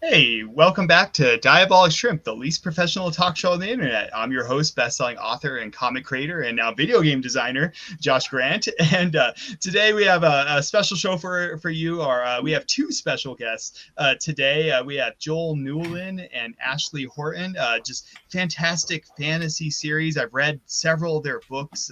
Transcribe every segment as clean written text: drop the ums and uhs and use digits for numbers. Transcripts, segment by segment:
Hey, welcome back to Diabolic Shrimp, the least professional talk show on the internet. I'm your host, best-selling author and comic creator, and now video game designer, Josh Grant. And today we have a special show for you. We have two special guests today. We have Joel Newlon and Ashleigh Horton. Just fantastic fantasy series. I've read several of their books.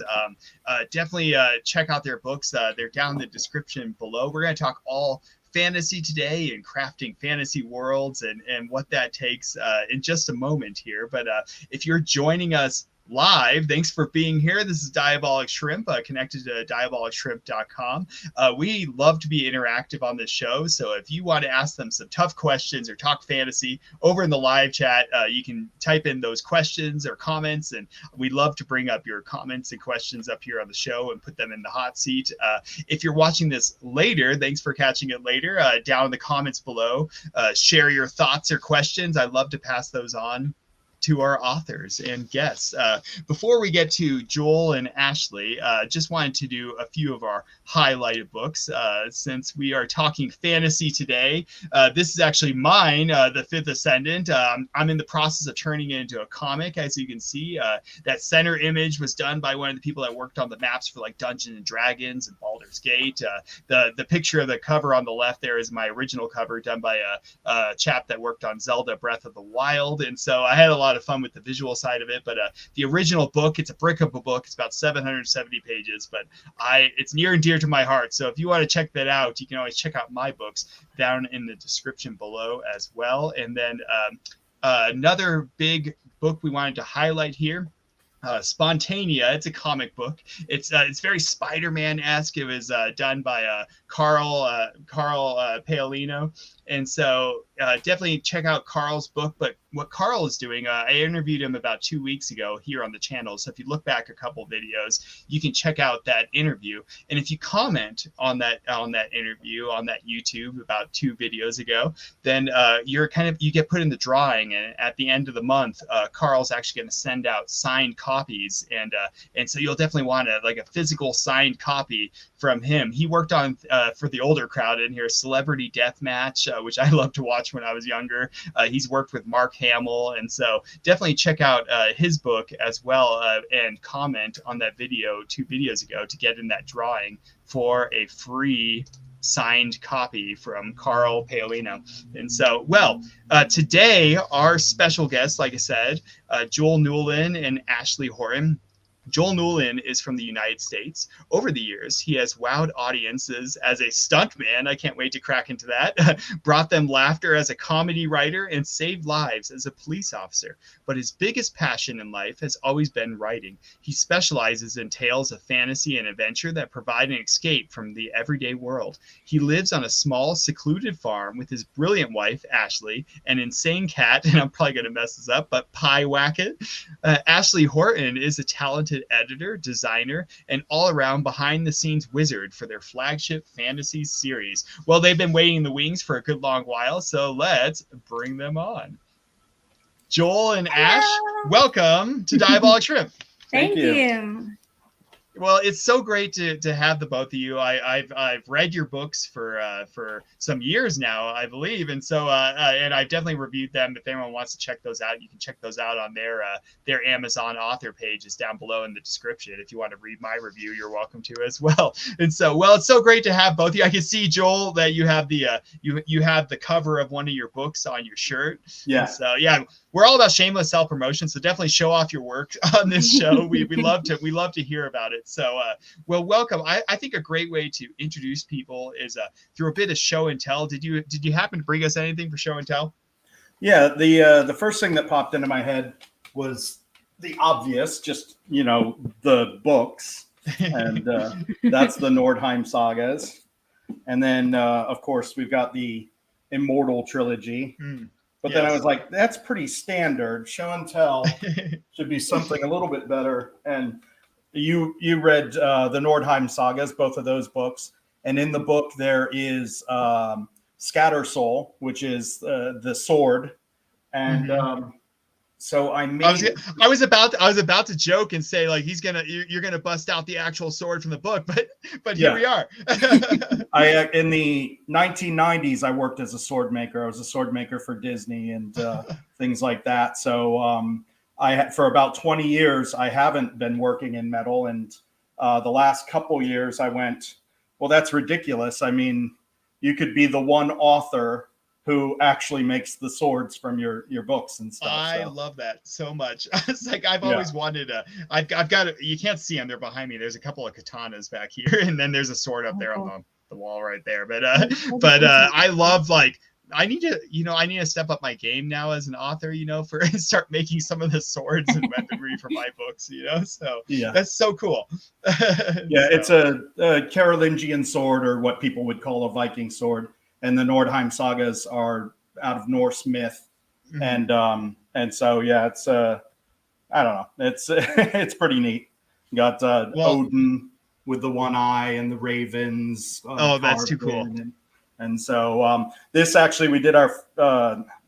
Definitely check out their books. They're down in the description below. We're going to talk all fantasy today and crafting fantasy worlds and what that takes in just a moment here. But if you're joining us live, thanks for being here. This is Diabolic Shrimp, connected to diabolicshrimp.com. We love to be interactive on this show, so if you want to ask them some tough questions or talk fantasy over in the live chat, you can type in those questions or comments, and we love to bring up your comments and questions up here on the show and put them in the hot seat. If you're watching this later, thanks for catching it later. Down in the comments below, share your thoughts or questions. I'd love to pass those on to our authors and guests. Before we get to Joel and Ashleigh, just wanted to do a few of our highlighted books since we are talking fantasy today. This is actually mine, The Fifth Ascendant. I'm in the process of turning it into a comic, as you can see. That center image was done by one of the people that worked on the maps for like Dungeons and Dragons and Baldur's Gate. The picture of the cover on the left there is my original cover done by a chap that worked on Zelda Breath of the Wild. And so I had a lot of fun with the visual side of it, but the original book, it's a brick of a book. It's about 770 pages, but it's near and dear to my heart. So if you want to check that out, you can always check out my books down in the description below as well. And then another big book we wanted to highlight here, Spontanea. It's a comic book. It's very Spider-Man-esque. It was done by Carl Paolino, and so definitely check out Carl's book. But what Carl is doing, I interviewed him about 2 weeks ago here on the channel. So if you look back a couple videos, you can check out that interview. And if you comment on that interview on that YouTube about 2 videos ago, then you get put in the drawing. And at the end of the month, Carl's actually going to send out signed copies, and so you'll definitely want a physical signed copy from him. He worked on for the older crowd in here, Celebrity Deathmatch, which I loved to watch when I was younger. He's worked with Mark Hamill, and so definitely check out his book as well, and comment on that video 2 videos ago to get in that drawing for a free signed copy from Carl Paolino. And so, today our special guests, like I said, Joel Newlon and Ashleigh Horton. Joel Newlon is from the United States. Over the years, he has wowed audiences as a stuntman. I can't wait to crack into that. Brought them laughter as a comedy writer and saved lives as a police officer. But his biggest passion in life has always been writing. He specializes in tales of fantasy and adventure that provide an escape from the everyday world. He lives on a small, secluded farm with his brilliant wife, Ashleigh, an insane cat, and I'm probably going to mess this up, but Pie Wacket. Ashleigh Horton is a talented editor, designer, and all-around behind-the-scenes wizard for their flagship fantasy series. Well, they've been waiting in the wings for a good long while, so let's bring them on. Joel and Ash, welcome to Diabolic Shrimp. Thank you. Well, it's so great to have the both of you. I've read your books for some years now, I believe, and so and I've definitely reviewed them. If anyone wants to check those out, you can check those out on their Amazon author pages down below in the description. If you want to read my review, you're welcome to as well. And so, it's so great to have both of you. I can see, Joel, that you have the you have the cover of one of your books on your shirt. Yeah. And so we're all about shameless self-promotion, so definitely show off your work on this show. We love to hear about it. So, welcome. I think a great way to introduce people is through a bit of show and tell. Did you happen to bring us anything for show and tell? Yeah, the first thing that popped into my head was the obvious, just the books, and that's the Nordheim sagas, and then of course we've got the Immortal trilogy. But then I was like, that's pretty standard. Show and tell should be something a little bit better. And you read the Nordheim sagas, both of those books. And in the book, there is Scatter Soul, which is the sword. And So I made. I was about to joke and say like you're gonna bust out the actual sword from the book, but here we are. I in the 1990s I worked as a sword maker. I was a sword maker for Disney and things like that. So for about 20 years I haven't been working in metal, and the last couple years I went, well, that's ridiculous. I mean, you could be the one author who actually makes the swords from your books and stuff. I love that so much. It's like I've always wanted I've got you can't see them, they're behind me. There's a couple of katanas back here, and then there's a sword up there on the wall right there. But I love like I need to step up my game now as an author, for start making some of the swords and weaponry for my books, So that's so cool. It's a Carolingian sword, or what people would call a Viking sword. And the Nordheim sagas are out of Norse myth, and so it's I don't know, it's pretty neat. You got Odin with the one eye and the ravens. That's too cool. And so this actually, we did our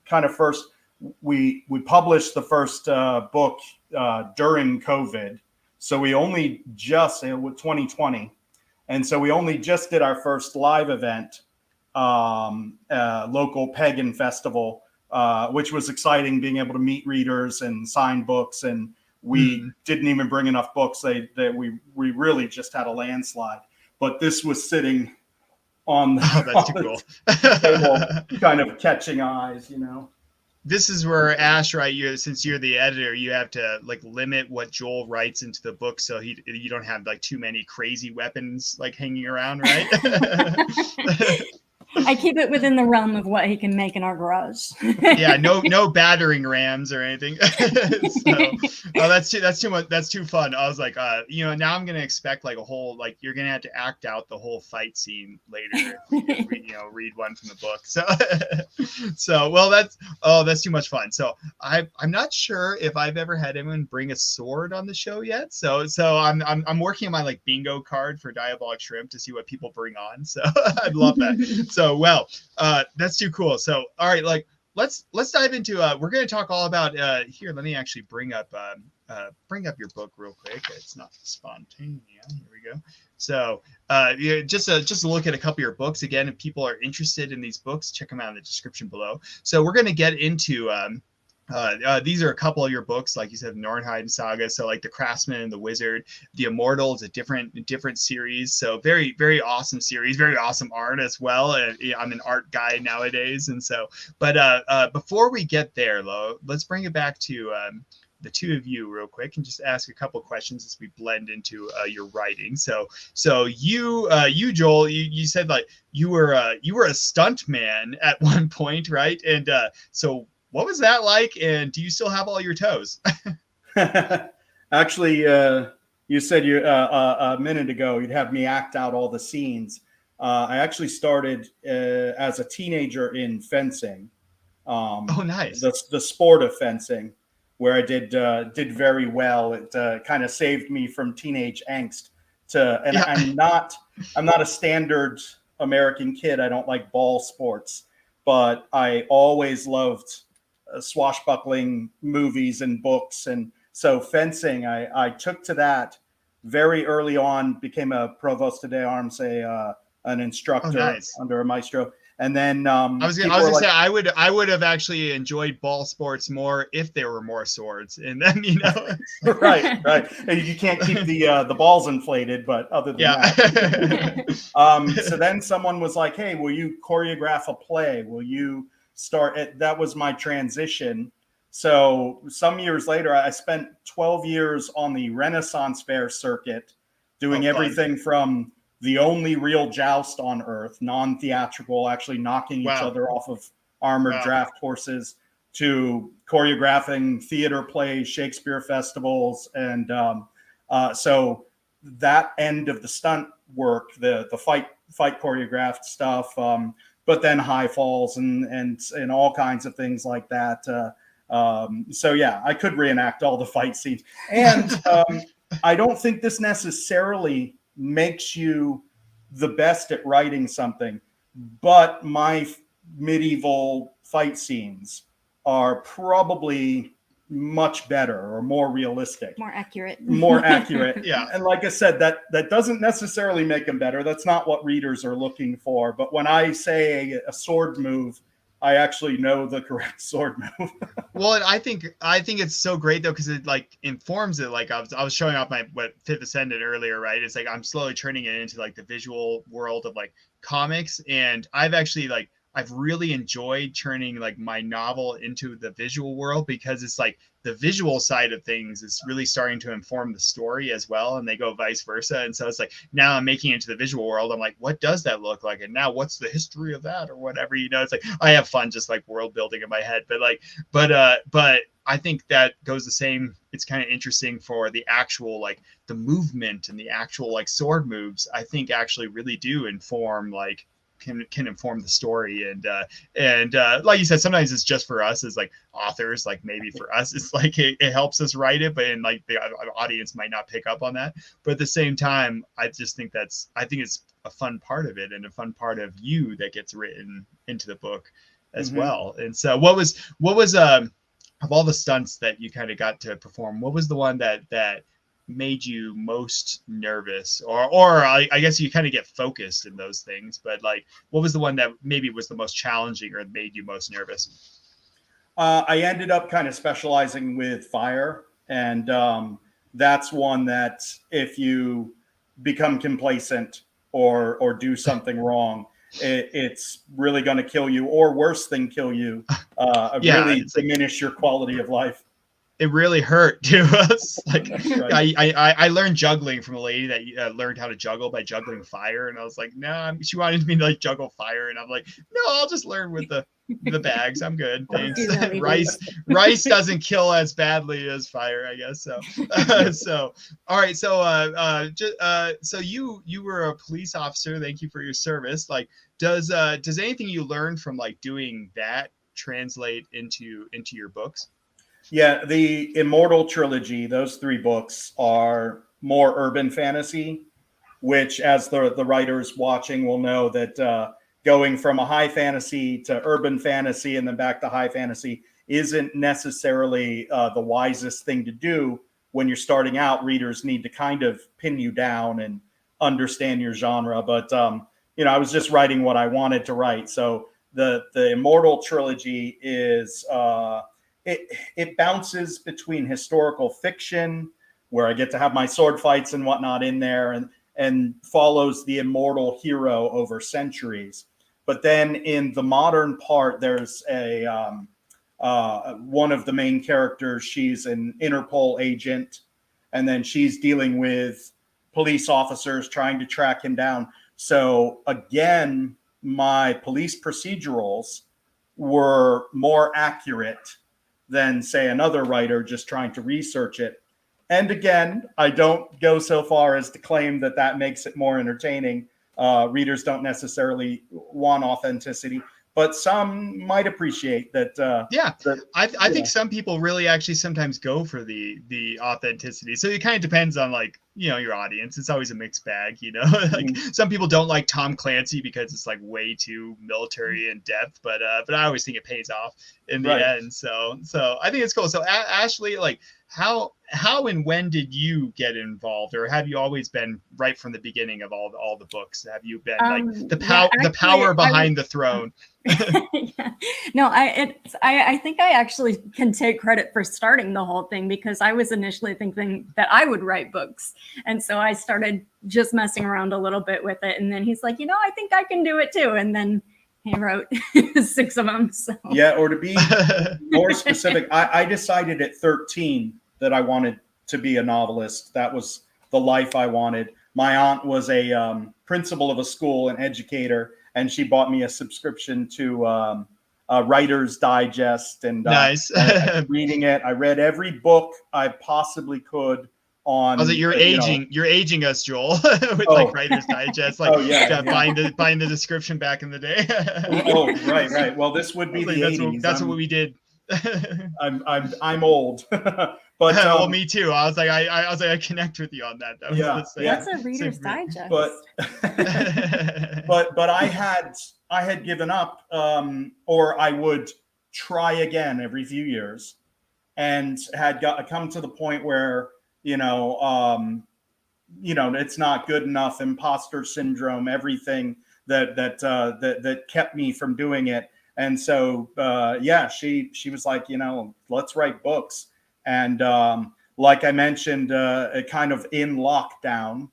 kind of first. We published the first book during COVID, so we only just with 2020, and so we only just did our first live event. Local pagan festival, which was exciting, being able to meet readers and sign books. And we didn't even bring enough books. We really just had a landslide. But this was sitting on the table, kind of catching eyes, This is where Ash, right? Since you're the editor, you have to like limit what Joel writes into the book, so you don't have like too many crazy weapons like hanging around, right? I keep it within the realm of what he can make in our garage. No battering rams or anything. That's too much. That's too fun. I was like, now I'm gonna expect like a whole, like you're gonna have to act out the whole fight scene later. Read one from the book. That's too much fun. So I'm not sure if I've ever had anyone bring a sword on the show yet. So I'm working on my like bingo card for Diabolic Shrimp to see what people bring on. So I'd love that. So that's too cool. So all right, like let's dive into we're going to talk all about here. Let me actually bring up your book real quick. It's not spontaneous. Here we go. So just a look at a couple of your books again. If people are interested in these books, check them out in the description below. So we're going to get into these are a couple of your books, like you said, the Nordheim saga. So like the Craftsman and the Wizard, the Immortal is a different series. So very, very awesome series, very awesome art as well. I'm an art guy nowadays. And so, but before we get there, Lo, let's bring it back to the two of you real quick and just ask a couple questions as we blend into your writing. So you Joel, you said like you were a stunt man at one point, right? And so what was that like? And do you still have all your toes? Actually, you said a minute ago you'd have me act out all the scenes. I actually started as a teenager in fencing. Nice. The sport of fencing, where I did very well. It kind of saved me from teenage angst. I'm not a standard American kid. I don't like ball sports, but I always loved swashbuckling movies and books, and so fencing I took to that very early on. Became a provost de arms, an instructor under a maestro, and then I was gonna say I would have actually enjoyed ball sports more if there were more swords, and then right. You can't keep the balls inflated, but other than that, so then someone was like, "Hey, will you choreograph a play? Will you?" That was my transition. So some years later, I spent 12 years on the Renaissance Fair circuit, doing everything from the only real joust on earth, non-theatrical, actually knocking each other off of armored draft horses, to choreographing theater plays, Shakespeare festivals. And so that end of the stunt work, the fight choreographed stuff, but then high falls and all kinds of things like that. So yeah, I could reenact all the fight scenes. And I don't think this necessarily makes you the best at writing something, but my medieval fight scenes are probably much better or more realistic, More accurate. more accurate. Yeah. And like I said, that doesn't necessarily make them better. That's not what readers are looking for. But when I say a sword move, I actually know the correct sword move. Well, and I think it's so great though, because it like informs it. Like I was showing off my Fifth Ascendant earlier, right? It's like I'm slowly turning it into like the visual world of like comics, and I've really enjoyed turning like my novel into the visual world, because it's like the visual side of things is really starting to inform the story as well, and they go vice versa. And so it's like now I'm making it into the visual world. I'm like, what does that look like? And now what's the history of that or whatever, it's like I have fun just like world building in my head. But I think that goes the same. It's kind of interesting for the actual like the movement and the actual like sword moves, I think actually really do inform like can inform the story. And like you said, sometimes it's just for us as like authors, like maybe for us it's like it helps us write it, but in like the audience might not pick up on that. But at the same time, I just think I think it's a fun part of it, and a fun part of you that gets written into the book as well. And so what was of all the stunts that you kind of got to perform, what was the one that made you most nervous, or I guess you kind of get focused in those things, but like what was the one that maybe was the most challenging or made you most nervous? I ended up kind of specializing with fire, and that's one that if you become complacent or do something wrong, it's really going to kill you, or worse than kill you, really diminish your quality of life. It really hurt to us. Like right. I learned juggling from a lady that learned how to juggle by juggling fire, and I was like, no, she wanted me to like juggle fire, and I'm like, no, I'll just learn with the bags. I'm good, thanks. Rice doesn't kill as badly as fire, I guess. So so all right, so you were a police officer. Thank you for your service. Like, does anything you learned from like doing that translate into your books? Yeah, the Immortal trilogy, those 3 books are more urban fantasy, which, as the writers watching will know, that going from a high fantasy to urban fantasy and then back to high fantasy isn't necessarily the wisest thing to do. When you're starting out, readers need to kind of pin you down and understand your genre. But I was just writing what I wanted to write. So the Immortal trilogy is it bounces between historical fiction, where I get to have my sword fights and whatnot in there, and follows the immortal hero over centuries. But then in the modern part, there's one of the main characters. She's an Interpol agent, and then she's dealing with police officers trying to track him down. So again, my police procedurals were more accurate than, say, another writer just trying to research it. And again, I don't go so far as to claim that makes it more entertaining. Readers don't necessarily want authenticity, but some might appreciate that. I think some people really actually sometimes go for the authenticity. So it kind of depends on like, your audience. It's always a mixed bag, like some people don't like Tom Clancy because it's like way too military in depth, but I always think it pays off in the end. So I think it's cool. So Ashleigh, like how and when did you get involved, or have you always been right from the beginning of all the books? Have you been like the power behind the throne? No, I think I actually can take credit for starting the whole thing, because I was initially thinking that I would write books. And so I started just messing around a little bit with it. And then he's like, I think I can do it too. And then he wrote 6 of them. So. Yeah, or to be more specific, I decided at 13 that I wanted to be a novelist. That was the life I wanted. My aunt was a principal of a school, an educator, and she bought me a subscription to Writer's Digest, and nice. Reading it. I read every book I possibly could. You're aging us, Joel, with like Writer's Digest, like buying the description back in the day. Right. Well, this would be the 80s. That's what we did. I'm old, but well, me too. I was like, I connect with you on that. That's a Reader's Digest. But I had given up, or I would try again every few years. and had come to the point where, it's not good enough, imposter syndrome, everything that kept me from doing it. And so, she was like, let's write books. And like I mentioned, kind of in lockdown,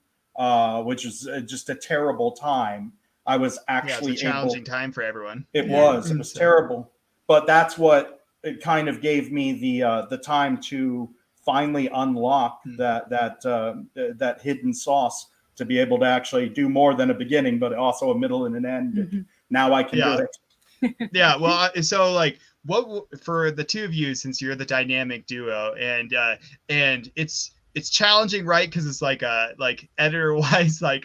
which was just a terrible time. I was actually it's a challenging time for everyone. It was terrible, but that's what it kind of gave me the time to finally unlock that hidden sauce, to be able to actually do more than a beginning, but also a middle and an end. Mm-hmm. Now I can do it. Yeah. Well, so like, what for the two of you, since you're the dynamic duo, and it's challenging, right? Because it's like editor wise, I'm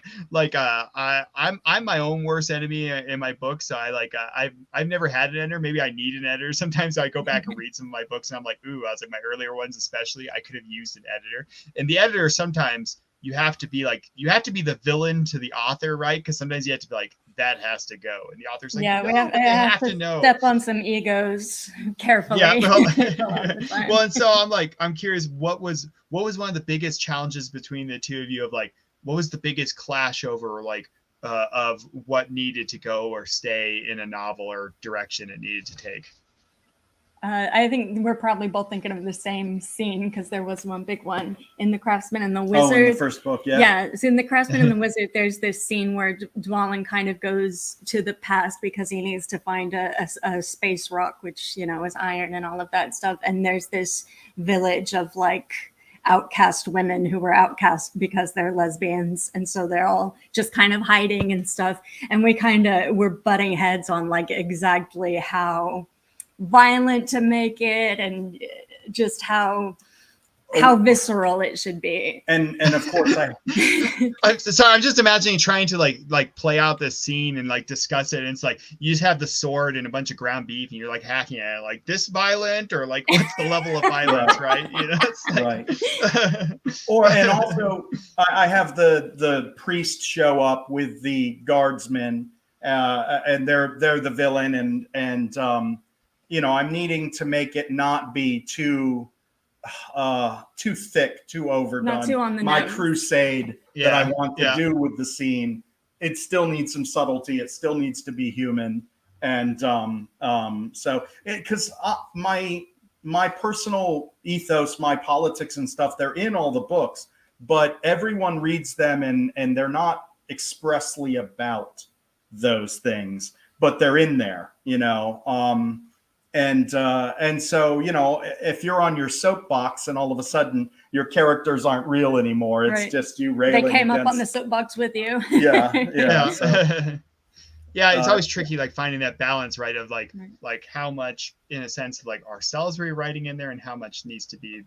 my own worst enemy in my books. So I've never had an editor. Maybe I need an editor. Sometimes I go back and read some of my books and I'm like, ooh, I was like, my earlier ones especially, I could have used an editor. And the editor, sometimes you have to be the villain to the author, right? Because sometimes you have to be like, that has to go, and the author's like, yeah, no, we have to know. Step on some egos carefully. Yeah, well, and so I'm curious, what was one of the biggest challenges between the two of you, of like, what was the biggest clash over of what needed to go or stay in a novel, or direction it needed to take? I think we're probably both thinking of the same scene, because there was one big one in The Craftsman and the Wizard. Oh, in the first book, yeah. Yeah, so in The Craftsman and the Wizard, there's this scene where Newlon kind of goes to the past because he needs to find a space rock, which, is iron and all of that stuff. And there's this village of outcast women who were outcast because they're lesbians, and so they're all just kind of hiding and stuff. And we're butting heads on exactly how violent to make it, and just how visceral it should be. And of course I'm just imagining trying to play out this scene and discuss it, and it's like you just have the sword and a bunch of ground beef and you're hacking at it, this violent, or what's the level of violence, right? It's right. And also I have the priest show up with the guardsmen, and they're the villain, and I'm needing to make it not be too thick, too overdone. Not too on the My nose. Crusade that I want to do with the scene, it still needs some subtlety. It still needs to be human. And so because my personal ethos, my politics and stuff, they're in all the books, but everyone reads them and they're not expressly about those things, but they're in there, And so, if you're on your soapbox and all of a sudden your characters aren't real anymore, it's just you railing. They came up on the soapbox with you. Yeah. So. Yeah, it's always tricky, finding that balance, right? Of how much, in a sense, of ourselves rewriting in there, and how much needs to be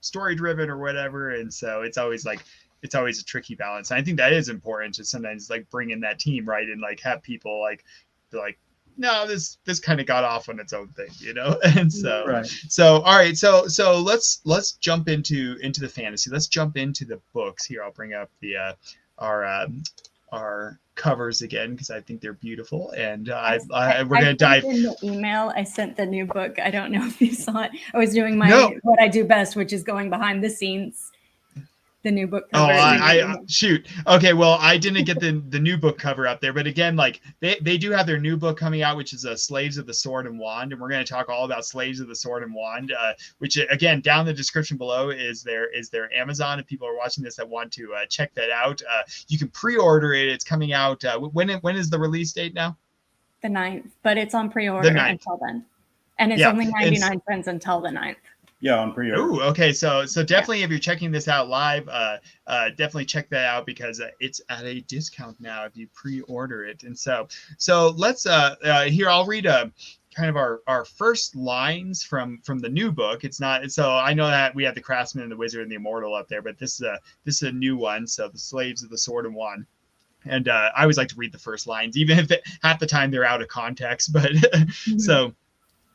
story driven or whatever. And so it's always a tricky balance. And I think that is important to sometimes bring in that team, right? And have people no, this kind of got off on its own thing, And so, So all right, so let's jump into the fantasy. Let's jump into the books here. I'll bring up the our covers again, because I think they're beautiful, and we're gonna dive in the email. I sent the new book. I don't know if you saw it. I was doing what I do best, which is going behind the scenes. The new book cover. I shoot. Okay, well, I didn't get the new book cover up there, but again, they do have their new book coming out, which is Slaves of the Sword and Wand, and we're going to talk all about Slaves of the Sword and Wand, which again, down in the description below is their Amazon. If people are watching this that want to check that out, you can pre-order it. It's coming out. When is the release date now? The 9th, but it's on pre-order until then, and it's only 99 cents until the 9th. Yeah, on pre-order. Ooh, okay. So definitely, if you're checking this out live, definitely check that out, because it's at a discount now if you pre-order it. And so let's here, I'll read kind of our first lines from the new book. It's not, so I know that we have the Craftsman and the Wizard and the Immortal up there, but this is a new one. So the Slaves of the Sword and Wand. And I always like to read the first lines, even if half the time they're out of context. But so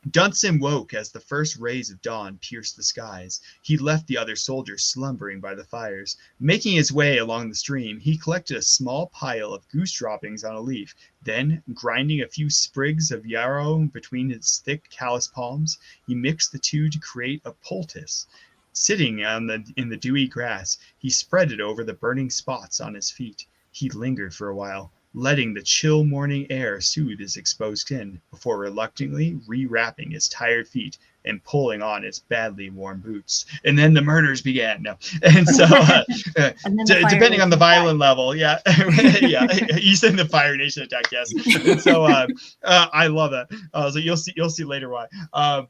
Dunsin woke as the first rays of dawn pierced the skies. He left the other soldiers slumbering by the fires. Making his way along the stream, he collected a small pile of goose droppings on a leaf. Then, grinding a few sprigs of yarrow between his thick, callous palms, he mixed the two to create a poultice. Sitting in the dewy grass, he spread it over the burning spots on his feet. He lingered for a while, letting the chill morning air soothe his exposed skin before reluctantly rewrapping his tired feet and pulling on his badly worn boots. And then the murders began. No. And so, depending on the violent level, yeah, yeah, you said the Fire Nation attack, yes. And so, I love that. So you'll see later why.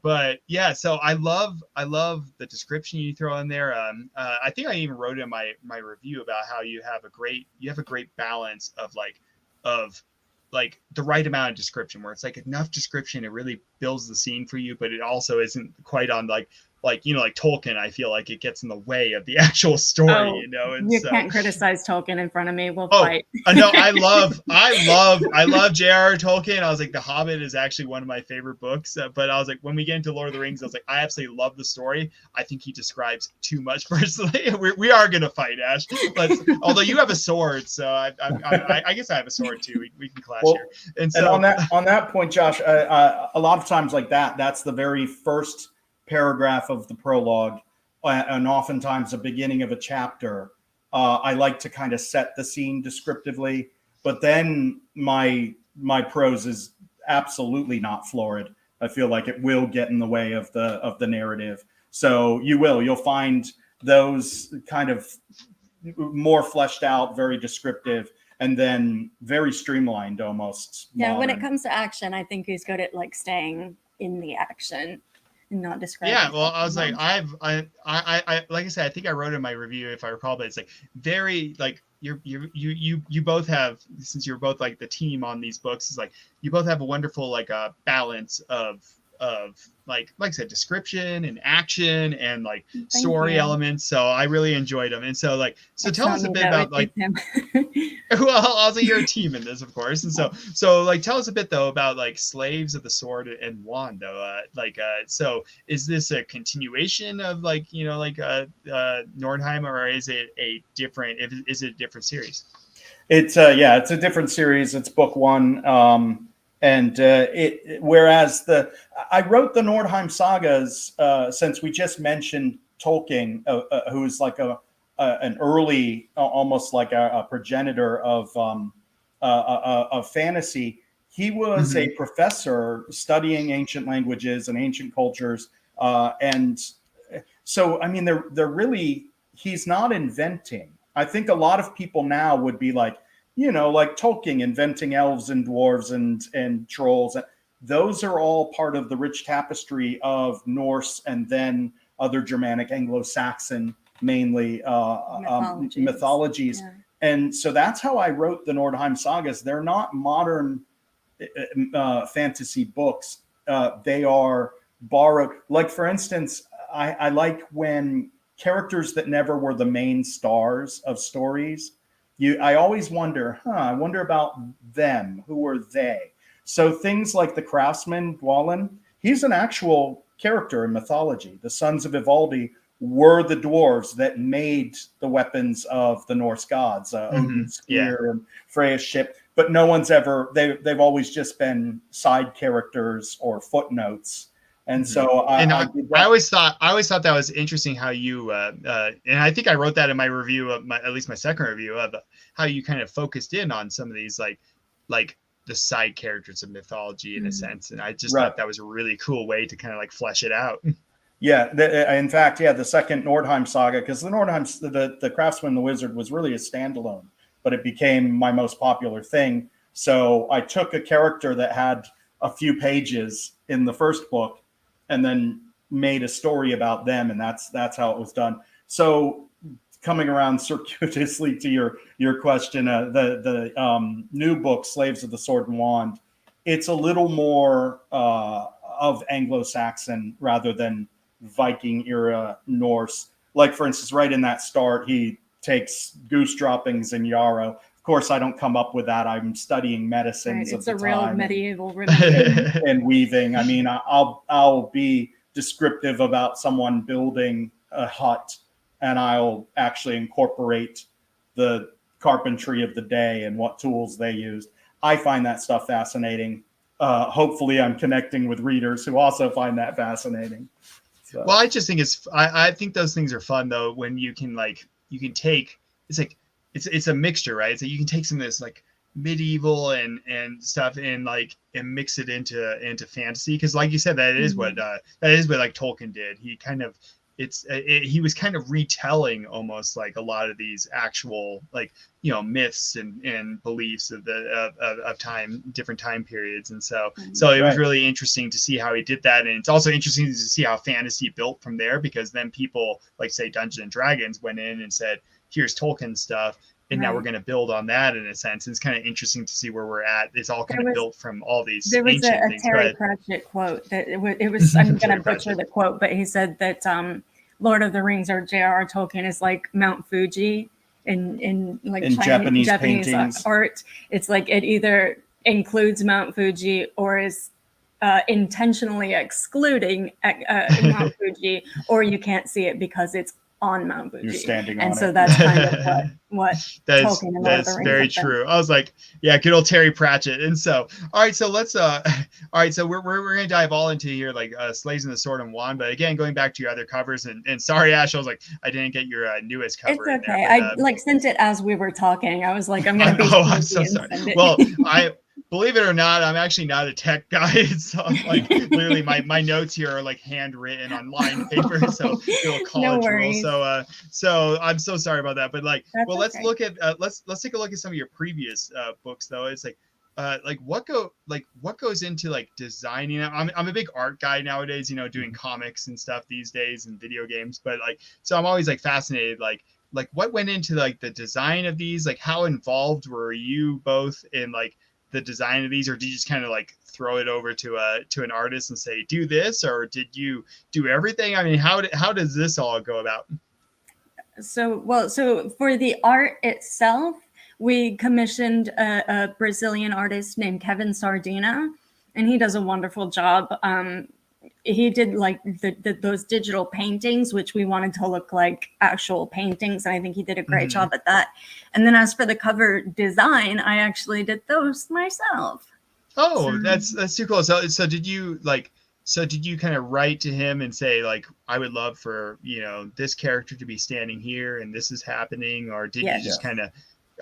But yeah, so I love the description you throw in there. I think I even wrote in my review about how you have a great balance of the right amount of description, where it's like enough description, it really builds the scene for you, but it also isn't quite on like Tolkien. I feel like it gets in the way of the actual story, And you can't criticize Tolkien in front of me. We'll fight. No, I love J.R.R. Tolkien. I was like, The Hobbit is actually one of my favorite books. But I was like, when we get into Lord of the Rings, I was like, I absolutely love the story. I think he describes too much personally. we are gonna fight, Ash. But although you have a sword, so I guess I have a sword too. We can clash here. And so on that point, Josh, a lot of times like that's the very first paragraph of the prologue, and oftentimes the beginning of a chapter. I like to kind of set the scene descriptively, but then my prose is absolutely not florid. I feel like it will get in the way of the narrative. So you'll find those kind of more fleshed out, very descriptive, and then very streamlined almost. Yeah, modern. when it comes to action, I think he's good at like staying in the action. Not describing. Yeah, well, I was like, I like I said, I think I wrote in my review, if I recall, but it's like very like you both have, since you're both like the team on these books, is like you both have a wonderful like balance of like I said, description and action and like story elements. So I really enjoyed them. And so tell us a bit about like well, also you're a team in this, of course. And so like tell us a bit though about like Slaves of the Sword and Wand though. So is this a continuation of Nordheim, or is it a different series? It's it's a different series. It's book one. Whereas I wrote the Nordheim sagas since we just mentioned Tolkien, who's like an early, almost like a progenitor of fantasy. He was a professor studying ancient languages and ancient cultures, and so I mean, they're really, he's not inventing. I think a lot of people now would be like, like Tolkien inventing elves and dwarves and trolls. Those are all part of the rich tapestry of Norse and then other Germanic, Anglo-Saxon, mainly mythologies. Yeah. And so that's how I wrote the Nordheim sagas. They're not modern fantasy books. They are borrowed. Like, for instance, I like when characters that never were the main stars of stories, I always wonder, I wonder about them. Who are they? So things like the craftsman, Newlon, he's an actual character in mythology. The sons of Ivaldi were the dwarves that made the weapons of the Norse gods, Odin's spear and Freya's ship. But no one's ever, they've always just been side characters or footnotes. And so I always thought that was interesting how you and I think I wrote that in my review of at least my second review of how you kind of focused in on some of these like the side characters of mythology in a sense, and I just thought that was a really cool way to kind of like flesh it out. Yeah, in fact, the second Nordheim saga, because the Craftsman, the Wizard was really a standalone, but it became my most popular thing. So I took a character that had a few pages in the first book and then made a story about them, and that's how it was done. So coming around circuitously to your question, the new book, Slaves of the Sword and Wand, it's a little more of Anglo-Saxon rather than Viking era Norse. Like, for instance, right in that start, he takes goose droppings and yarrow. course, I don't come up with that. I'm studying medicines Right. of It's the a real time medieval remedy. and weaving. I mean, I'll be descriptive about someone building a hut, and I'll actually incorporate the carpentry of the day and what tools they used. I find that stuff fascinating. Hopefully I'm connecting with readers who also find that fascinating. So. Well, I just think I think those things are fun though, when you can take, it's like, it's a mixture, right? So you can take some of this like medieval and stuff and mix it into fantasy. Cause like you said, that is what like Tolkien did. He kind of, he was kind of retelling almost like a lot of these actual myths and beliefs of time, different time periods. And so it was really interesting to see how he did that. And it's also interesting to see how fantasy built from there, because then people like say Dungeons and Dragons went in and said, here's Tolkien stuff. And now we're going to build on that in a sense. And it's kind of interesting to see where we're at. It's all kind of built from all these ancient things. There was a Terry Pratchett quote that it was I'm going to butcher the quote, but he said that Lord of the Rings or J.R.R. Tolkien is like Mount Fuji in Japanese paintings. Art. It's like it either includes Mount Fuji or is intentionally excluding Mount Fuji, or you can't see it because it's on Mount Fuji. You're standing on it. So that's kind of what Tolkien and Lord of the Rings. That's very true. I was like, yeah, good old Terry Pratchett. And so, all right, so let's all right, so we're gonna dive all into here like Sleighs and the Sword and Wand. But again, going back to your other covers, and sorry, Ash, I was like, I didn't get your newest cover. It's okay. In there, but, I sent it as we were talking. I was like, I'm gonna be I'm so sorry. Well, believe it or not, I'm actually not a tech guy. So I'm like, literally my notes here are like handwritten on lined paper. So college rules. So I'm so sorry about that. But let's look at let's take a look at some of your previous books though. It's like what goes into like designing. I'm a big art guy nowadays, doing comics and stuff these days and video games. But so I'm always fascinated, like what went into the design of these? Like how involved were you both in the design of these, or did you just kind of throw it over to an artist and say, do this, or did you do everything? I mean, how does this all go about? So for the art itself, we commissioned a Brazilian artist named Kevin Sardina, and he does a wonderful job. He did those digital paintings, which we wanted to look like actual paintings. And I think he did a great job at that. And then as for the cover design, I actually did those myself. Oh, that's too cool. So did you kind of write to him and say I would love for, this character to be standing here and this is happening, or did you just kind of,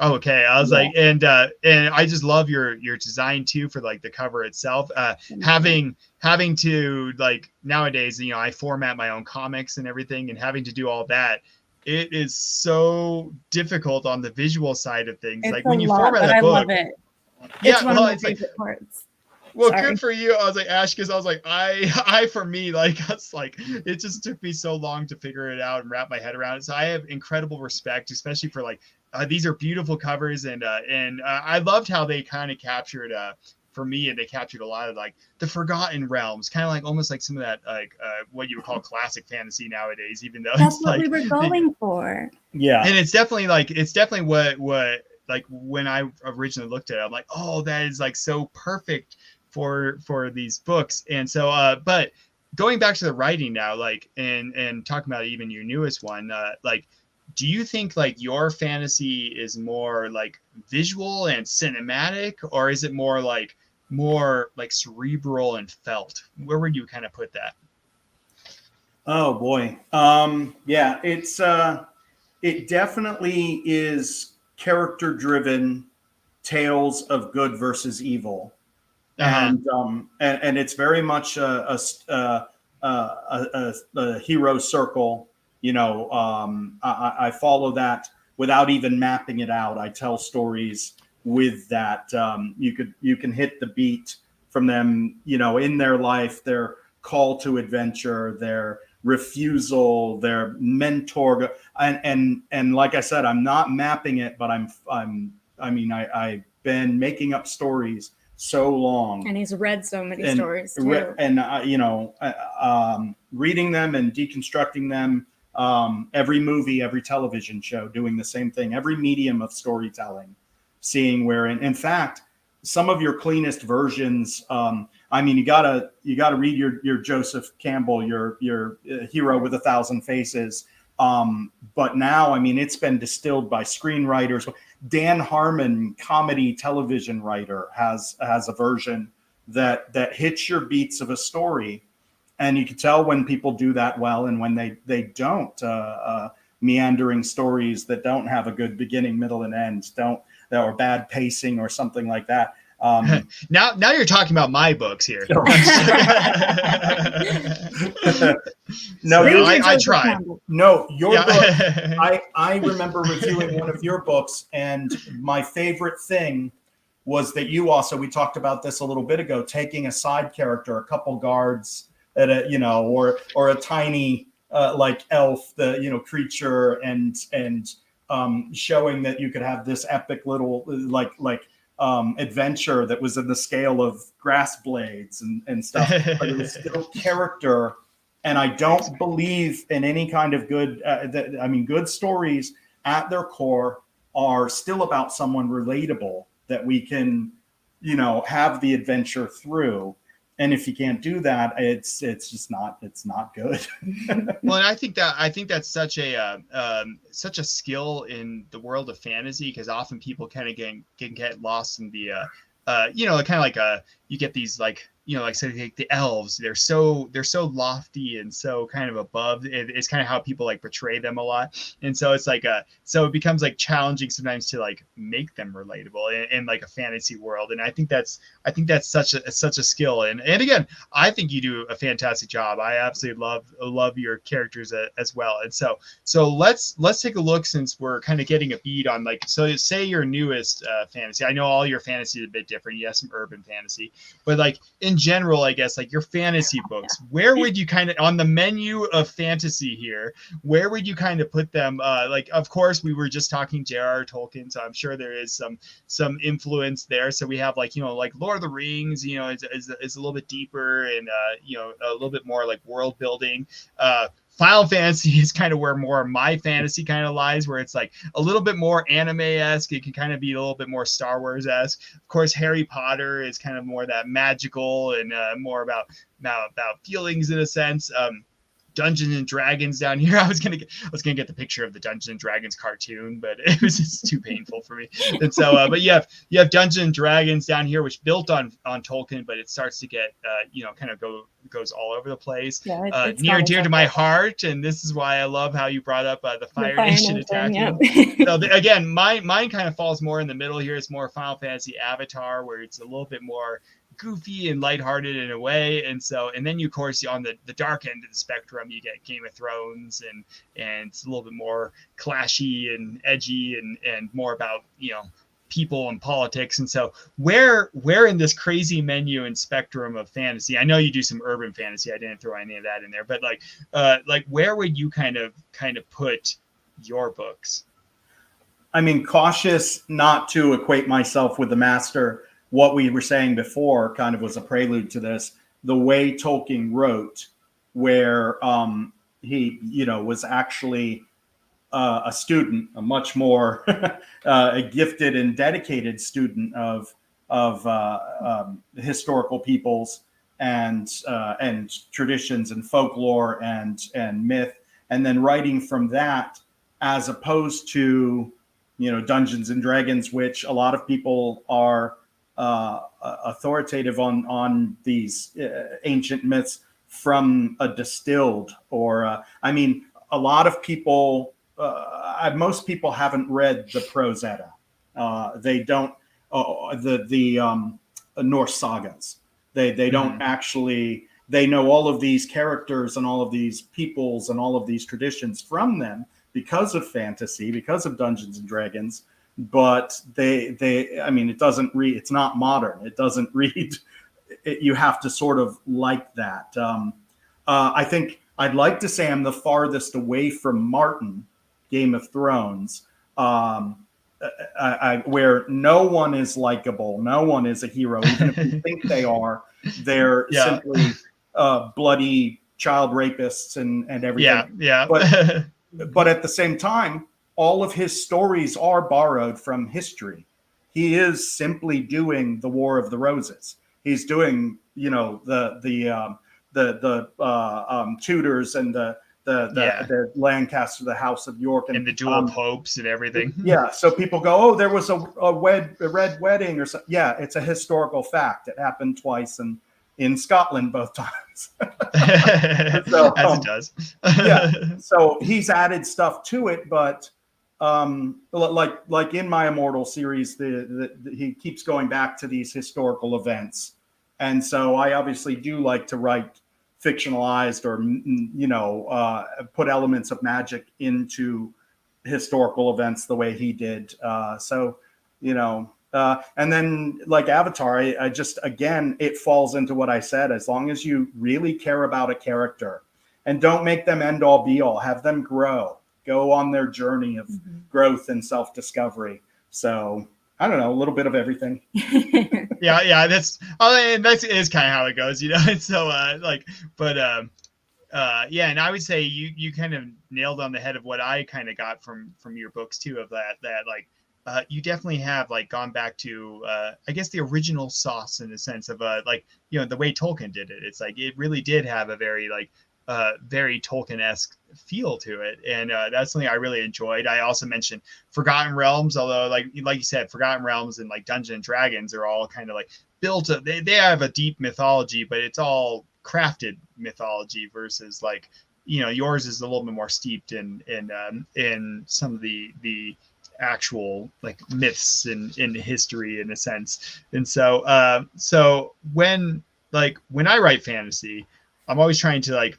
oh, okay. I was and I just love your design too for the cover itself. Having to nowadays, I format my own comics and everything, and having to do all that, it is so difficult on the visual side of things. It's when you format a book, I love it. It's one of my favorite parts. Well, good for you. I was like, Ash, because I was like, for me, it just took me so long to figure it out and wrap my head around it. So I have incredible respect, especially for these are beautiful covers, and I loved how they kind of captured for me, and they captured a lot of the forgotten realms, kind of almost some of that what you would call classic fantasy nowadays, even though that's what we were going for. Yeah, and it's definitely what when I originally looked at it, I'm like, oh, that is so perfect for these books. And so but going back to the writing now, and talking about even your newest one, do you think your fantasy is more visual and cinematic, or is it more cerebral and felt? Where would you kind of put that? Oh boy. Yeah, it's it definitely is character driven tales of good versus evil. And it's very much a hero circle. I follow that without even mapping it out. I tell stories with that. You can hit the beat from them, in their life, their call to adventure, their refusal, their mentor. And like I said, I'm not mapping it, but I've been making up stories so long, and he's read so many stories too. Reading them and deconstructing them, every movie, every television show doing the same thing, every medium of storytelling. seeing where, in fact, some of your cleanest versions, I mean, you gotta read your Joseph Campbell, your Hero with 1,000 Faces. But now, I mean, it's been distilled by screenwriters. Dan Harmon, comedy television writer, has a version that hits your beats of a story, and you can tell when people do that well and when they don't. Meandering stories that don't have a good beginning, middle, and end, or bad pacing or something like that. Now you're talking about my books here. No, I tried. No, your book. I remember reviewing one of your books, and my favorite thing was that we talked about this a little bit ago, taking a side character, a couple guards at or a tiny like elf, creature, and showing that you could have this epic little adventure that was in the scale of grass blades and stuff, but it was still character. And I don't believe in any kind of good, good stories at their core are still about someone relatable that we can, have the adventure through. And if you can't do that, it's just not good. Well, and I think that's such a skill in the world of fantasy, because often people kind of can get lost in the kind of like you get these like say the elves, they're so lofty and so kind of above. It's kind of how people like portray them a lot, and so it's like so it becomes like challenging sometimes to like make them relatable in like a fantasy world. And I think that's such a skill. And again, I think you do a fantastic job. I absolutely love your characters as well. And so let's take a look, since we're kind of getting a beat on like, so say your newest fantasy. I know all your fantasy is a bit different. You have some urban fantasy, but like in general, I guess, like your fantasy books, where would you kind of, on the menu of fantasy here, where would you kind of put them? Like, of course, we were just talking J.R.R. Tolkien, so I'm sure there is some influence there. So we have like, like Lord of the Rings, is a little bit deeper and, a little bit more like world building. Final Fantasy is kind of where more of my fantasy kind of lies, where it's like a little bit more anime-esque. It can kind of be a little bit more Star Wars-esque. Of course, Harry Potter is kind of more that magical and more about feelings in a sense. Dungeons and Dragons down here. I was gonna get the picture of the Dungeons and Dragons cartoon, but it was just too painful for me. And so, but you have Dungeons and Dragons down here, which built on Tolkien, but it starts to get kind of goes all over the place. Yeah, it's near and dear to my heart, and this is why I love how you brought up the Fire Nation attacking. Yeah. So again, mine kind of falls more in the middle here. It's more Final Fantasy Avatar, where it's a little bit more goofy and lighthearted in a way. And then you, of course, on the dark end of the spectrum, you get Game of Thrones, and it's a little bit more clashy and edgy and more about people and politics. And so where in this crazy menu and spectrum of fantasy, I know you do some urban fantasy, I didn't throw any of that in there, but like where would you kind of put your books? I mean, cautious not to equate myself with the master. What we were saying before kind of was a prelude to this. The way Tolkien wrote, where he, was actually a student, a much more a gifted and dedicated student of historical peoples and traditions and folklore and myth, and then writing from that, as opposed to Dungeons and Dragons, which a lot of people are authoritative on these ancient myths from a distilled or a lot of people, most people haven't read the Prose Edda. They don't the Norse sagas. They don't actually. They know all of these characters and all of these peoples and all of these traditions from them because of fantasy, because of Dungeons and Dragons. But it doesn't read. It's not modern. It doesn't read. You have to sort of like that. I think I'd like to say I'm the farthest away from Martin, Game of Thrones, where no one is likable, no one is a hero, even if you think they are. They're simply bloody child rapists and everything. Yeah. But at the same time, all of his stories are borrowed from history. he is simply doing the War of the Roses. He's doing, you know, the Tudors and the Lancaster, the House of York, and the dual popes and everything. Yeah, so people go, oh, there was a red wedding or something. Yeah, it's a historical fact. It happened twice in Scotland both times. So, as it does. Yeah, so he's added stuff to it, but like in my Immortal series, he keeps going back to these historical events, and so I obviously do like to write fictionalized or put elements of magic into historical events the way he did. And then like Avatar, I just, again, it falls into what I said. As long as you really care about a character and don't make them end all be all, have them go on their journey of growth and self-discovery. So I don't know, a little bit of everything. Yeah, that's is kind of how it goes, you know. And so and I would say you kind of nailed on the head of what I kind of got from your books too, of that like you definitely have like gone back to I guess the original sauce in the sense of like, you know, the way Tolkien did it. It's like it really did have a very like very Tolkien-esque feel to it, and that's something I really enjoyed. I also mentioned Forgotten Realms, although like you said, Forgotten Realms and like Dungeons and Dragons are all kind of like built up. They have a deep mythology, but it's all crafted mythology versus like, you know, yours is a little bit more steeped in some of the actual like myths in history in a sense. And so when I write fantasy, I'm always trying to like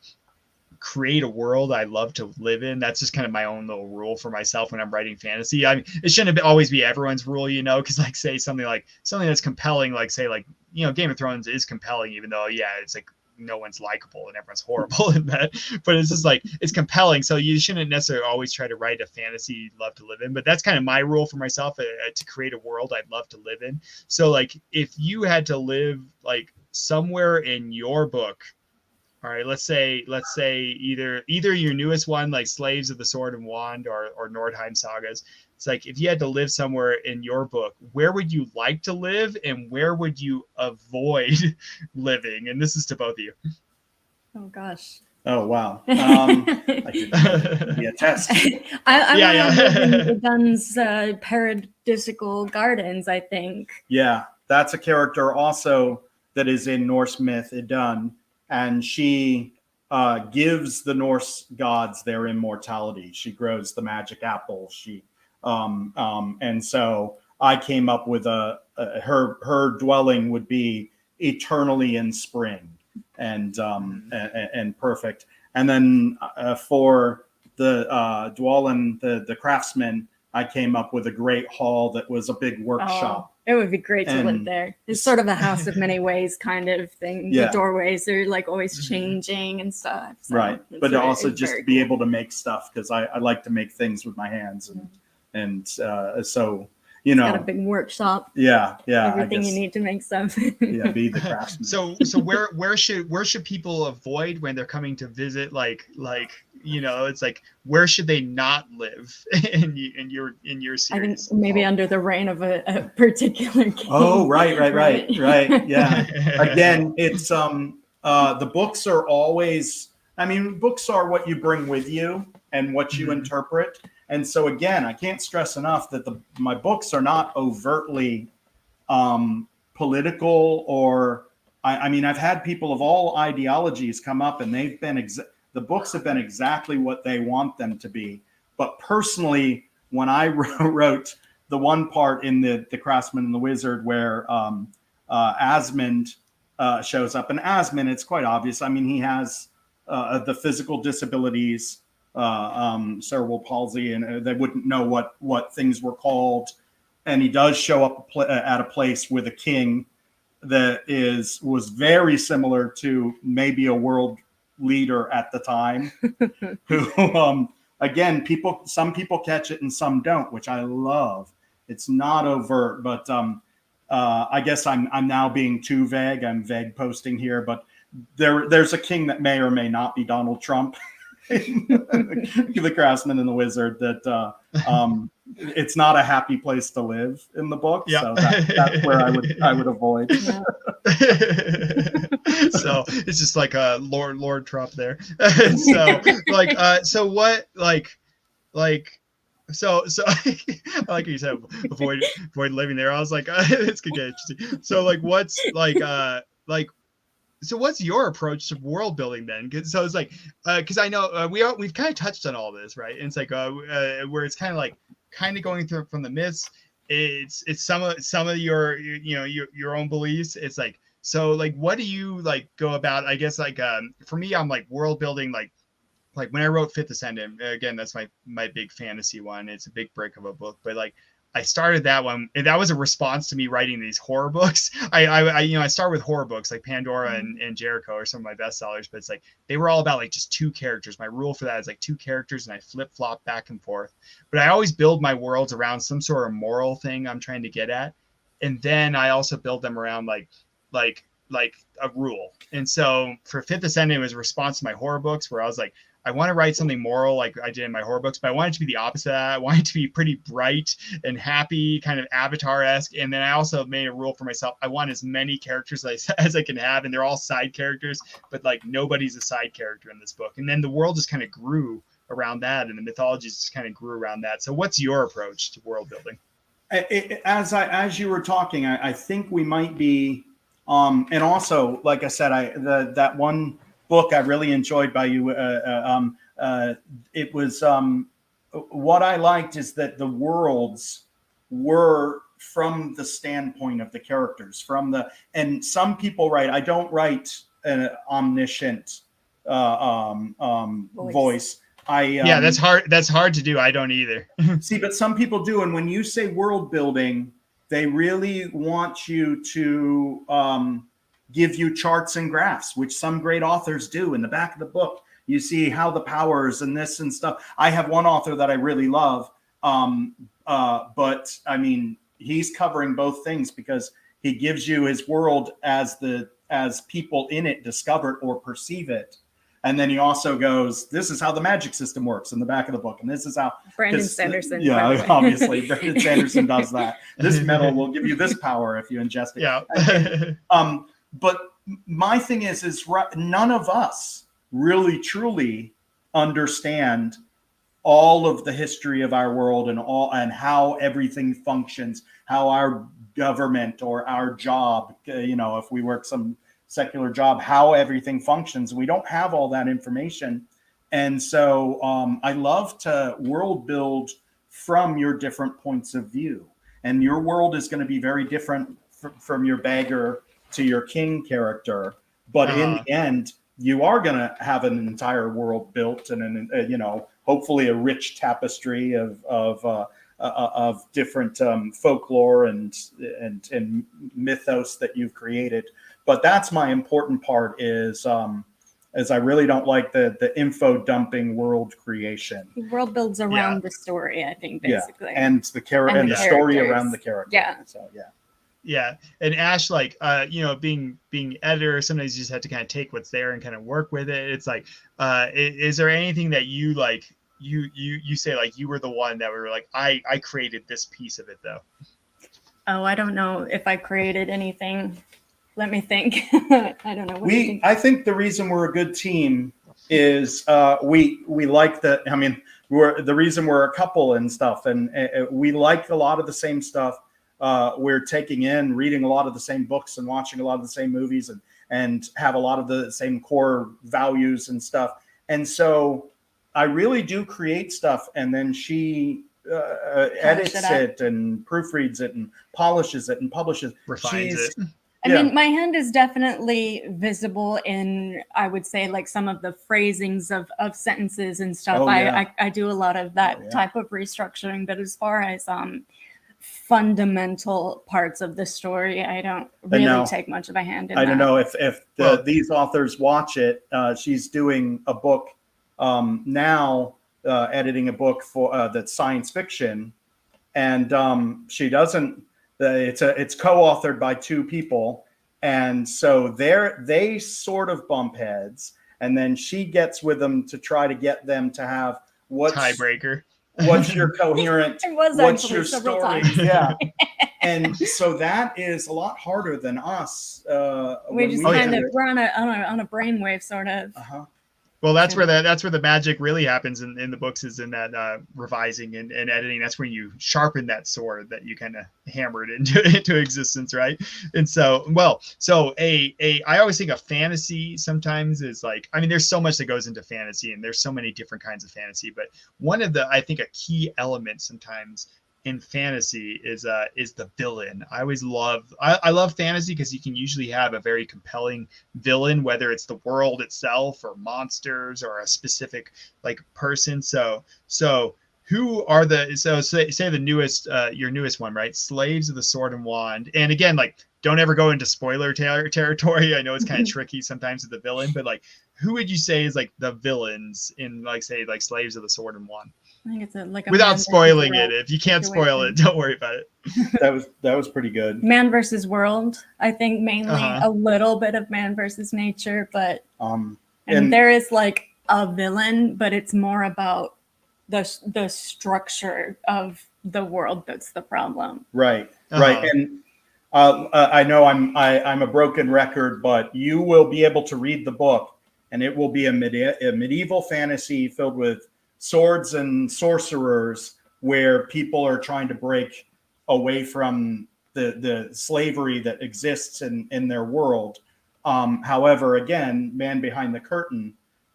create a world I love to live in. That's just kind of my own little rule for myself when I'm writing fantasy. I mean, it shouldn't always be everyone's rule, you know, because like say something that's compelling, like say like, you know, Game of Thrones is compelling, even though it's like no one's likable and everyone's horrible in that, but it's just like it's compelling. So you shouldn't necessarily always try to write a fantasy you'd love to live in, but that's kind of my rule for myself, to create a world I'd love to live in. So like if you had to live like somewhere in your book, all right, let's say either your newest one, like Slaves of the Sword and Wand or Nordheim Sagas. It's like if you had to live somewhere in your book, where would you like to live and where would you avoid living? And this is to both of you. Oh gosh. Oh wow. I could be a test. I want to live in the Dunn's Paradisical Gardens, I think. Yeah, that's a character also that is in Norse myth, Idun. And she gives the Norse gods their immortality. She grows the magic apple. And so I came up with her dwelling would be eternally in spring and perfect. And then for the Dwalin, the craftsman, I came up with a great hall that was a big workshop. It would be great to live there. It's sort of a house of many ways kind of thing. Yeah. The doorways are like always changing and stuff. So right. But also just be able to make stuff, because I like to make things with my hands. And so, you know. Got a big workshop. Yeah. Everything you need to make stuff. Yeah, be the craftsman. So where should people avoid when they're coming to visit? Like you know, it's like, where should they not live in your series? I think maybe under the reign of a particular king. Oh, right. Yeah. Again, it's the books are always, I mean, books are what you bring with you and what you interpret. And so again, I can't stress enough that my books are not overtly political, or I mean, I've had people of all ideologies come up and they've been the books have been exactly what they want them to be. But personally, when I wrote the one part in the Craftsman and the Wizard where Asmund shows up, and Asmund, it's quite obvious. I mean, he has the physical disabilities, cerebral palsy, and they wouldn't know what things were called. And he does show up at a place with a king that was very similar to maybe a world leader at the time, who again, some people catch it and some don't, which I love. It's not overt, but I guess I'm now being too vague. I'm vague posting here, but there's a king that may or may not be Donald Trump, the Craftsman and the Wizard, that it's not a happy place to live in the book. Yeah. So that's where I would avoid. Yeah. So it's just like a Lord Trump there. So like so what so I like you said, avoid living there. I was like, this could get interesting. So like what's so what's your approach to world building then? So it's like because I know we've kind of touched on all this, right? And it's like where it's kind of going through from the myths. It's some of your own beliefs. It's like, so like what do you like go about? I guess like for me, I'm like world building like when I wrote Fifth Ascendant, again, that's my big fantasy one. It's a big break of a book, but like I started that one, and that was a response to me writing these horror books. I start with horror books like Pandora and Jericho are some of my bestsellers, but it's like they were all about like just two characters. My rule for that is like two characters, and I flip flop back and forth. But I always build my worlds around some sort of moral thing I'm trying to get at, and then I also build them around like a rule. And so for Fifth Ascendant, it was a response to my horror books where I was like, I want to write something moral like I did in my horror books, but I want it to be the opposite of that. I want it to be pretty bright and happy, kind of Avatar-esque. And then I also made a rule for myself. I want as many characters as I can have, and they're all side characters, but like nobody's a side character in this book. And then the world just kind of grew around that, and the mythology just kind of grew around that. So what's your approach to world building? As you were talking, I think we might be, and also, like I said, that one book I really enjoyed by you. It was what I liked is that the worlds were from the standpoint of the characters, and some people write. I don't write an omniscient voice. Yeah, that's hard. That's hard to do. I don't either. See, but some people do, and when you say world building, they really want you to give you charts and graphs, which some great authors do. In the back of the book, you see how the powers and this and stuff. I have one author that I really love, but I mean, he's covering both things because he gives you his world as people in it discover it or perceive it. And then he also goes, this is how the magic system works in the back of the book. And this is how Brandon Sanderson. Yeah, obviously Brandon Sanderson does that. This metal will give you this power if you ingest it. Yeah. But my thing is none of us really truly understand all of the history of our world and how everything functions, how our government or our job, if we work some secular job, how everything functions. We don't have all that information. And so I love to world build from your different points of view. And your world is going to be very different from your beggar to your king character. But in the end, you are going to have an entire world built and, hopefully a rich tapestry of different folklore and mythos that you've created. But that's my important part is I really don't like the info dumping world creation. The world builds around the story, I think, basically. Yeah. And the story around the character. Yeah. So yeah. Yeah. And Ash, like being editor, sometimes you just have to kind of take what's there and kind of work with it. It's like, is there anything that you like you say like you were the one that were like, I created this piece of it though? Oh, I don't know if I created anything. Let me think. I don't know. I think the reason we're a good team is we like the reason we're a couple and stuff, and we like a lot of the same stuff. We're taking in, reading a lot of the same books and watching a lot of the same movies and have a lot of the same core values and stuff. And so I really do create stuff, and then she edits it and proofreads it and polishes it and publishes. Refines it. I mean, my hand is definitely visible in, I would say, like some of the phrasings of sentences and stuff. I do a lot of that type of restructuring, but as far as fundamental parts of the story, I don't really take much of a hand in that. I don't know if these authors watch it. She's doing a book now, editing a book for that's science fiction, and she doesn't. It's co-authored by two people, and so they sort of bump heads, and then she gets with them to try to get them to have tiebreaker. What's your coherent? It was What's actually your several story? times. Yeah. And so that is a lot harder than us. We just kind of we're on a brainwave sort of. Well, that's where the magic really happens in the books, is in that revising and editing. That's when you sharpen that sword that you kind of hammered into existence, right? And so, I always think of fantasy sometimes is like, I mean, there's so much that goes into fantasy, and there's so many different kinds of fantasy. But one of I think a key element sometimes in fantasy is the villain. I love fantasy because you can usually have a very compelling villain, whether it's the world itself or monsters or a specific like person. So who are say the newest your newest one, right? Slaves of the Sword and Wand. And again, like, don't ever go into spoiler territory. I know it's kind of tricky sometimes with the villain, but like, who would you say is like the villains in, like, say, like Slaves of the Sword and Wand? I think it's like a without spoiling it. If you can't spoil it, don't worry about it. That was pretty good. Man versus World. I think mainly a little bit of Man versus Nature, but and there is like a villain, but it's more about the structure of the world that's the problem. Right. Right. And I know I'm a broken record, but you will be able to read the book, and it will be a medieval fantasy filled with swords and sorcerers, where people are trying to break away from the slavery that exists in their world. However, again, man behind the curtain,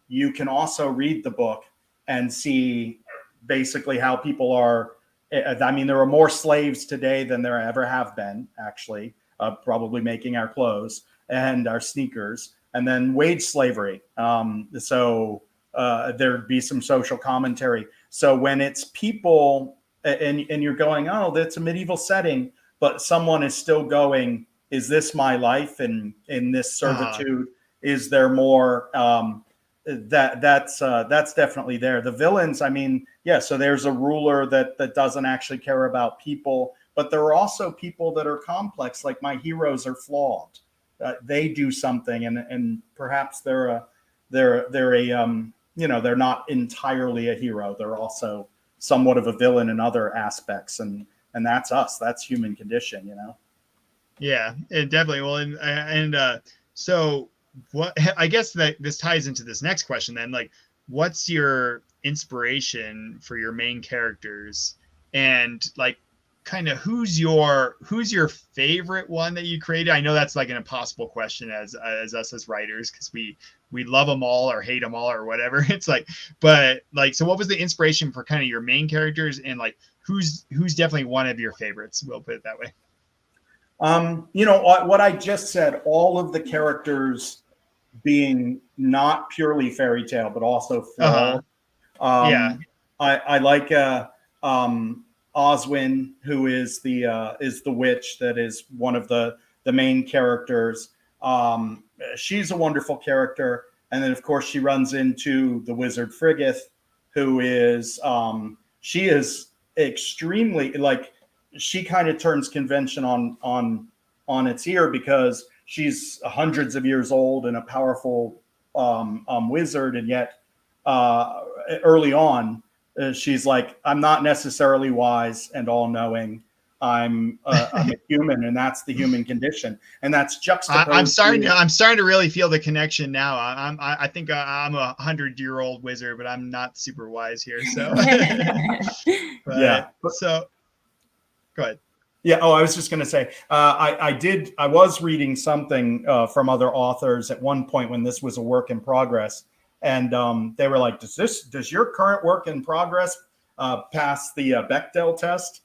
you can also read the book and see basically how people are. I mean, there are more slaves today than there ever have been, actually, probably making our clothes and our sneakers, and then wage slavery. So there'd be some social commentary. So when it's people and you're going, oh, that's a medieval setting, but someone is still going, is this my life? And in this servitude, is there more? That's definitely there. The villains, I mean, yeah, so there's a ruler that doesn't actually care about people, but there are also people that are complex, like my heroes are flawed. They do something, and perhaps they're not entirely a hero. They're also somewhat of a villain in other aspects, and that's us. That's human condition, you know. Yeah, it definitely. Well, and so what? I guess that this ties into this next question then. Like, what's your inspiration for your main characters, and like, kind of who's your favorite one that you created? I know that's like an impossible question as us as writers, because we love them all or hate them all or whatever. It's like, but like, so what was the inspiration for kind of your main characters, and like who's definitely one of your favorites? We'll put it that way. What I just said, all of the characters being not purely fairy tale, but also flawed. Yeah. I like Oswin, who is the witch that is one of the main characters. She's a wonderful character, and then of course she runs into the wizard Frigith, who is she is extremely, like, she kind of turns convention on its ear, because she's hundreds of years old and a powerful wizard, and yet early on she's like, I'm not necessarily wise and all-knowing. I'm a human, and that's the human condition, and that's juxtaposed. I'm starting to really feel the connection now. I think I'm a 100-year-old wizard, but I'm not super wise here. So, So, go ahead. Yeah. Oh, I was just going to say, I was reading something from other authors at one point when this was a work in progress, and they were like, does your current work in progress pass the Bechdel test?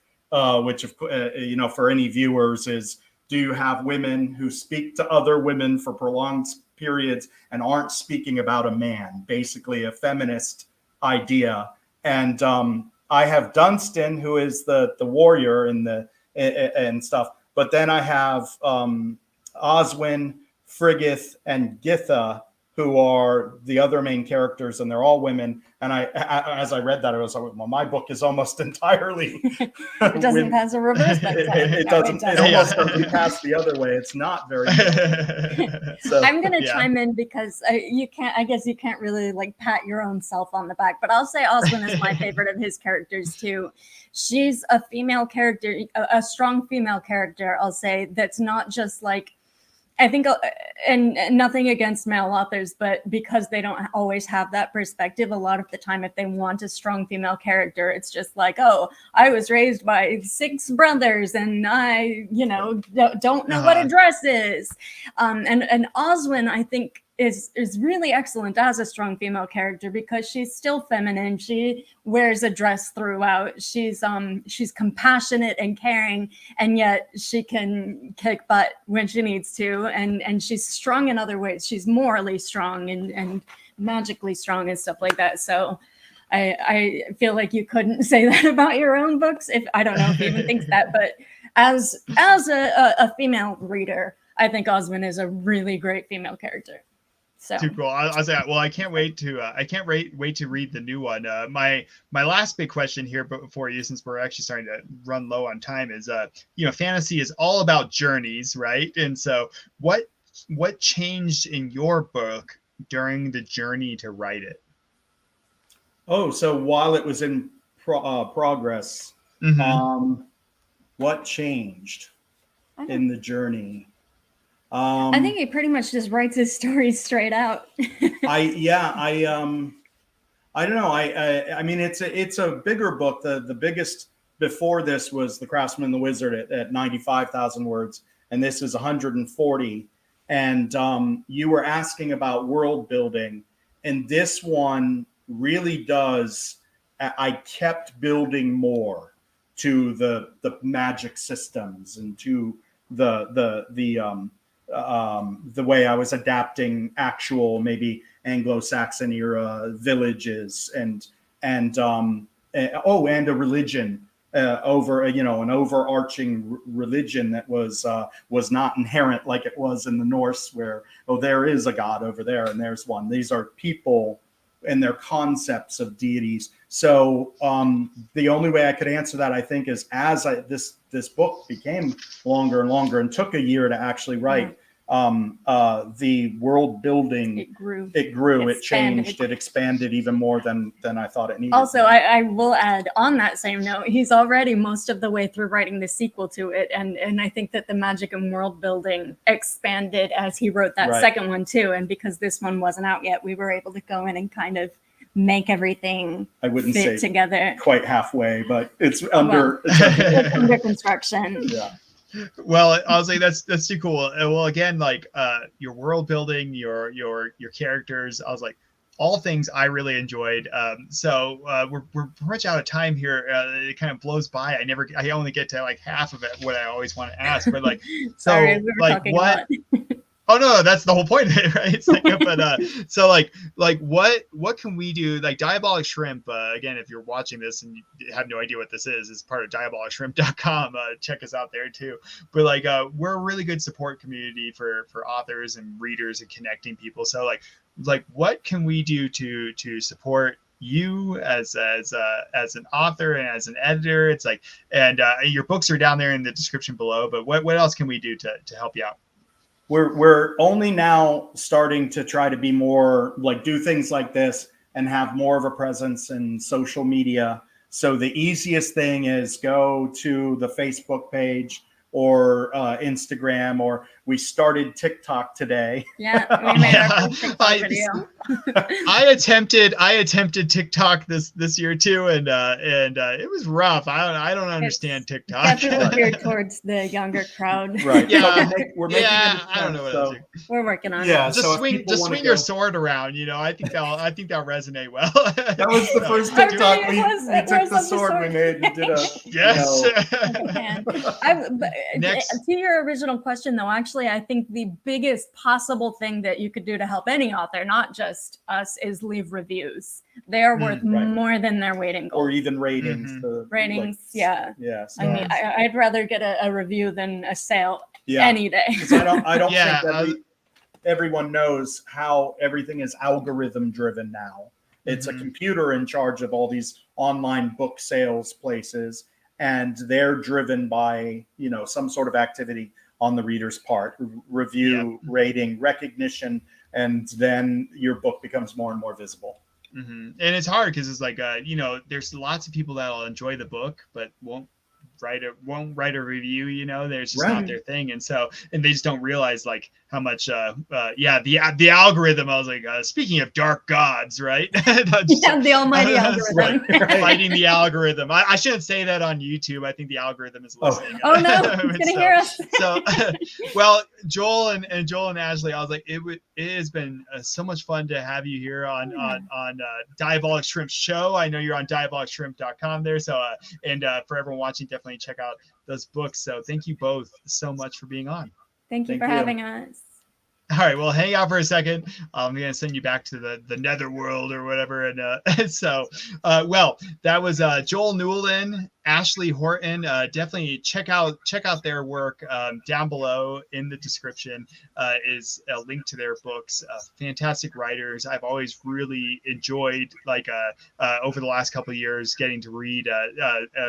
Which, for any viewers, is, do you have women who speak to other women for prolonged periods and aren't speaking about a man? Basically a feminist idea. And I have Dunstan, who is the warrior and stuff. But then I have Oswin, Frigith, and Githa, who are the other main characters, and they're all women. And as I read that, I was like, well, my book is almost entirely. It doesn't pass a reverse. It doesn't. It almost doesn't pass the other way. It's not very good. So, I'm gonna chime in because you can't. I guess you can't really like pat your own self on the back, but I'll say Oswin is my favorite of his characters too. She's a female character, a strong female character. I'll say that's not just like. I think, and nothing against male authors, but because they don't always have that perspective, a lot of the time, if they want a strong female character, it's just like, oh, I was raised by 6 brothers and I, don't know what a dress is. And Oswin, I think, is really excellent as a strong female character because she's still feminine. She wears a dress throughout. She's compassionate and caring, and yet she can kick butt when she needs to. And she's strong in other ways. She's morally strong and magically strong and stuff like that. So I feel like you couldn't say that about your own books. If I don't know if you even think that, but as a female reader, I think Oswin is a really great female character. So. Too cool. I was like, well, I can't wait to read the new one. My last big question here, but before you, since we're actually starting to run low on time, is fantasy is all about journeys, right? And so, what changed in your book during the journey to write it? Oh, so while it was in progress, what changed in the journey? I think he pretty much just writes his stories straight out. I don't know. I mean, it's a bigger book. The biggest before this was The Craftsman and the Wizard at 95,000 words, and this is 140. And you were asking about world building, and this one really does. I kept building more to the magic systems and to the way I was adapting actual maybe Anglo-Saxon era villages and a religion over an overarching religion that was not inherent like it was in the Norse, where there is a god over there and there's one. These are people and their concepts of deities. So the only way I could answer that, I think, is as this book became longer and longer and took a year to actually write, the world building, it grew, it changed, it expanded even more than I thought it needed. Also, I will add on that same note, he's already most of the way through writing the sequel to it. And I think that the magic and world building expanded as he wrote that second one too. And because this one wasn't out yet, we were able to go in and kind of make everything fit together. Quite halfway, but it's under construction. Yeah. Well, I was like, that's too cool. Well, again, like your world building, your characters, I was like, all things I really enjoyed. So we're pretty much out of time here. It kind of blows by. I only get to like half of it, what I always want to ask. But like, sorry, we were talking what? Oh no, that's the whole point of it, right? It's like, but so like what can we do? Like Diabolic Shrimp, again, if you're watching this and you have no idea what this is, it's part of diabolicshrimp.com. Check us out there too. But like we're a really good support community for authors and readers and connecting people. So like what can we do to support you as an author and as an editor? It's like, and your books are down there in the description below, but what else can we do to help you out? We're only now starting to try to be more like do things like this and have more of a presence in social media. So the easiest thing is go to the Facebook page or Instagram, or we started TikTok today. Yeah, we made our first TikTok video. I attempted TikTok this year too, and it was rough. I don't understand TikTok. Definitely geared towards the younger crowd. Right. Yeah. We're making I don't know what else. We're working on it. Just swing your sword around. I think that'll resonate well. That was the first TikTok we took the sword we made and did a yes. Next. To your original question, though, actually, I think the biggest possible thing that you could do to help any author, not just us, is leave reviews. They are worth more than their weight in gold. Or even ratings. Ratings, yeah. Yes. I mean, I'd rather get a review than a sale any day. I don't think everyone knows how everything is algorithm driven now. It's a computer in charge of all these online book sales places, and they're driven by, you know, some sort of activity on the reader's part, review, rating, recognition, and then your book becomes more and more visible. And it's hard because it's like, you know, there's lots of people that'll enjoy the book, but won't write a review, you know, there's just not their thing. And so, and they just don't realize like how much, the algorithm, I was like, speaking of dark gods, right? The almighty algorithm. Fighting the algorithm. I shouldn't say that on YouTube. I think the algorithm is listening. Oh no, it's gonna hear us. So, well, Joel and Ashleigh, I was like, it has been so much fun to have you here on Diabolic Shrimp Show. I know you're on diabolicshrimp.com there. So, and for everyone watching, definitely check out those books. So thank you both so much for being on. Thank you for having us. All right, well, hang out for a second. I'm going to send you back to the netherworld or whatever. And so, well, that was Joel Newlon, Ashleigh Horton. Definitely check out their work. Down below in the description is a link to their books. Fantastic writers. I've always really enjoyed, like, over the last couple of years, getting to read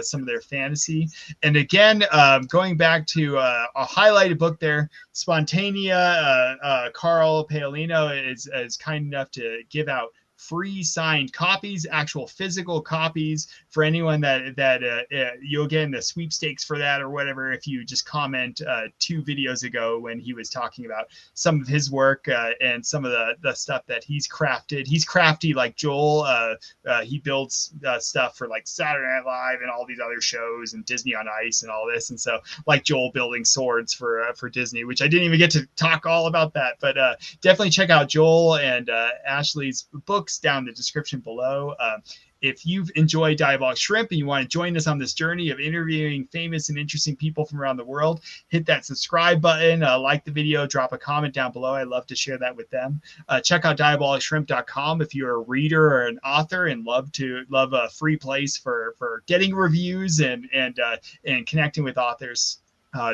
some of their fantasy. And again, going back to a highlighted book there, Spontanea. Carl Paolino is kind enough to give out free signed copies, actual physical copies for anyone that you'll get in the sweepstakes for that or whatever if you just comment 2 videos ago when he was talking about some of his work and some of the stuff that he's crafted. He's crafty like Joel. He builds stuff for like Saturday Night Live and all these other shows and Disney on Ice and all this. And so like Joel building swords for Disney, which I didn't even get to talk all about that, but definitely check out Joel and Ashleigh's books down in the description below. If you've enjoyed Diabolic Shrimp and you want to join us on this journey of interviewing famous and interesting people from around the world, hit that subscribe button, like the video, drop a comment down below. I love to share that with them. Check out diabolicshrimp.com if you're a reader or an author and love a free place for getting reviews and connecting with authors.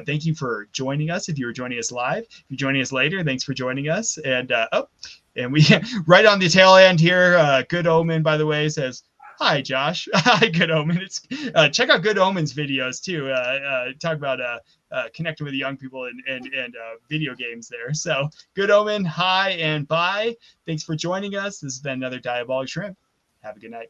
Thank you for joining us. If you were joining us live, if you're joining us later, thanks for joining us. And we right on the tail end here, Good Omen, by the way, says, hi, Josh. Hi, Good Omen. It's check out Good Omen's videos too. Talk about connecting with young people and video games there. So Good Omen, hi and bye. Thanks for joining us. This has been another Diabolic Shrimp. Have a good night.